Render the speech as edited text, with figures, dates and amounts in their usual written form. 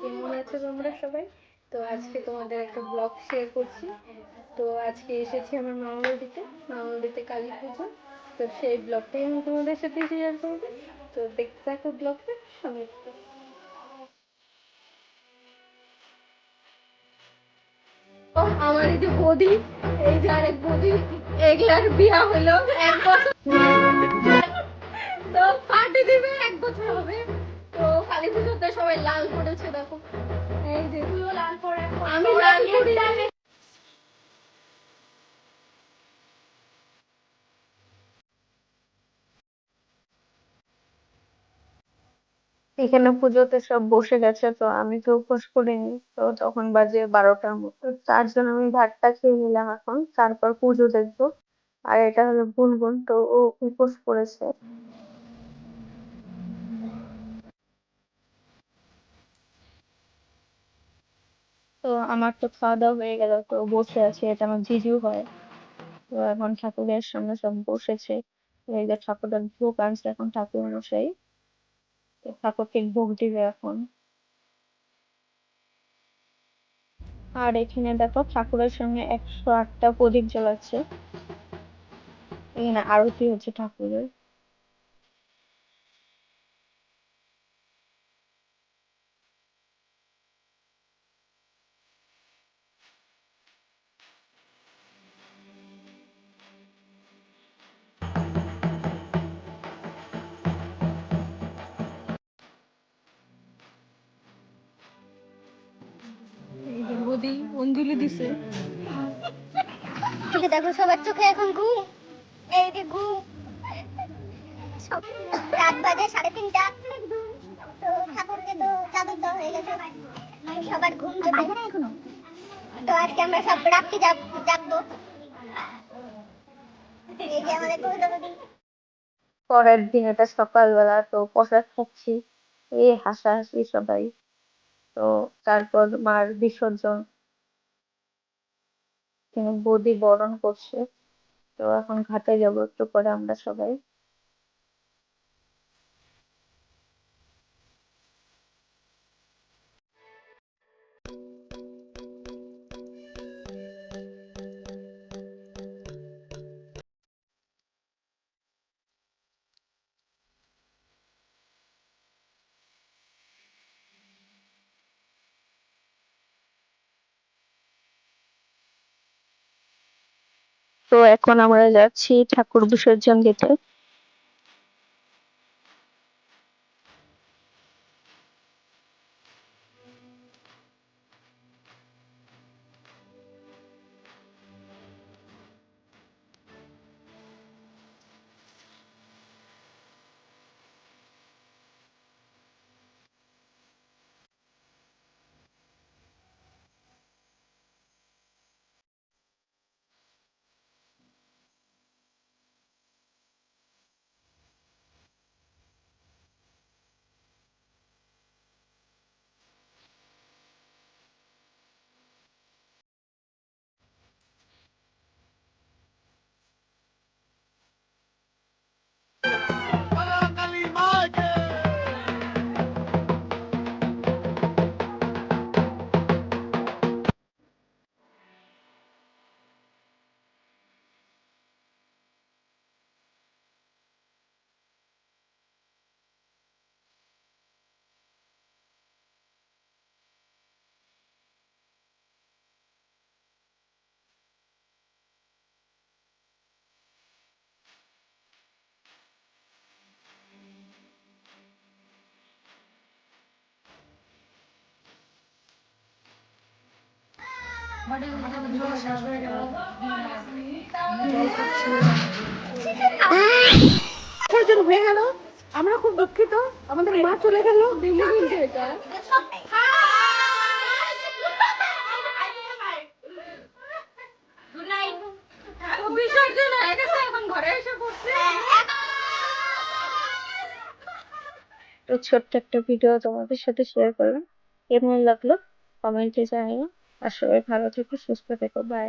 কেমন আছো তোমরা সবাই? তো আজকে তোমাদের একটা ব্লগ শেয়ার করছি। তো আজকে এসেছি আমার মামাবাড়িতে কালী পুজো। তো সেই ব্লগটাই আমি তোমাদের সাথে শেয়ার করবো। তো দেখতে থাকো ব্লগটা সঙ্গে। আমার এই যে বৌদি, এই যে আরেক বৌদি, এগুলার বিয়া হলো 1 বছর। তো পার্টি দিবে 1 বছর হবে। তো কালী পুজোতে সবাই লাল পড়েছে দেখো। এই যে তুইও লাল পরে, আমি লাল পরি। এখানে পুজোতে সব বসে গেছে, তো আমি তো উপোস করিনি। তো তখন বাজে 12টার মতো, তার জন্য আমি ভাতটা খেয়ে নিলাম এখন, তারপর পুজো দেখবো। আর এটা হলো গুনগুন, তো ও উপোস করেছে। তো আমার তো খাওয়া দাওয়া হয়ে গেল, তো বসে আছি, এটা আমার জিজু হয়। তো এখন ঠাকুরের সামনে সব বসেছে। এই যে ঠাকুরের ভোগ আনছে এখন ঠাকুর মশাই, তো ঠাকুরকে ভোগ দিবে এখন। আর এখানে দেখো ঠাকুরের সঙ্গে 108টা প্রদীপ জ্বলাচ্ছে। এখানে আরতি হচ্ছে ঠাকুরের। এই যে বৌদি অঞ্জলি দিছে। দেখো সবার চোখে এখন ঘুম, এই যে ঘুম, সব রাত বাজে 3:30। তো ঠাকুরকে তো চাদর দেওয়া হয়ে গেছে, সবার ঘুম চোখে এখনো। তো আজকে আমরা সব রাত্রি জাগবো। এই যে আমাদের গৌরবতী। পরের দিন এটা সকালবেলা, তো প্রসাদ খাচ্ছি, এই হাসাহাসি সবাই। তো তারপর মার বিসর্জন, বৌদি বরণ করছে। তো এখন ঘাটে যাবো একটু পরে আমরা সবাই। তো এখন আমরা যাচ্ছি ঠাকুর বিসর্জন দিতে। হয়ে গেল, আমরা খুব দুঃখিত, আমাদের মা চলে গেল। এটা বিসর্জন হয়ে গেছে, এখন ঘরে এসে পড়ছে। তো ছোট্ট একটা ভিডিও তোমাদের সাথে শেয়ার করলাম, কেমন লাগলো কমেন্টে জানিও। আর সবাই ভালো থেকো, সুস্থ থেকো, বাই।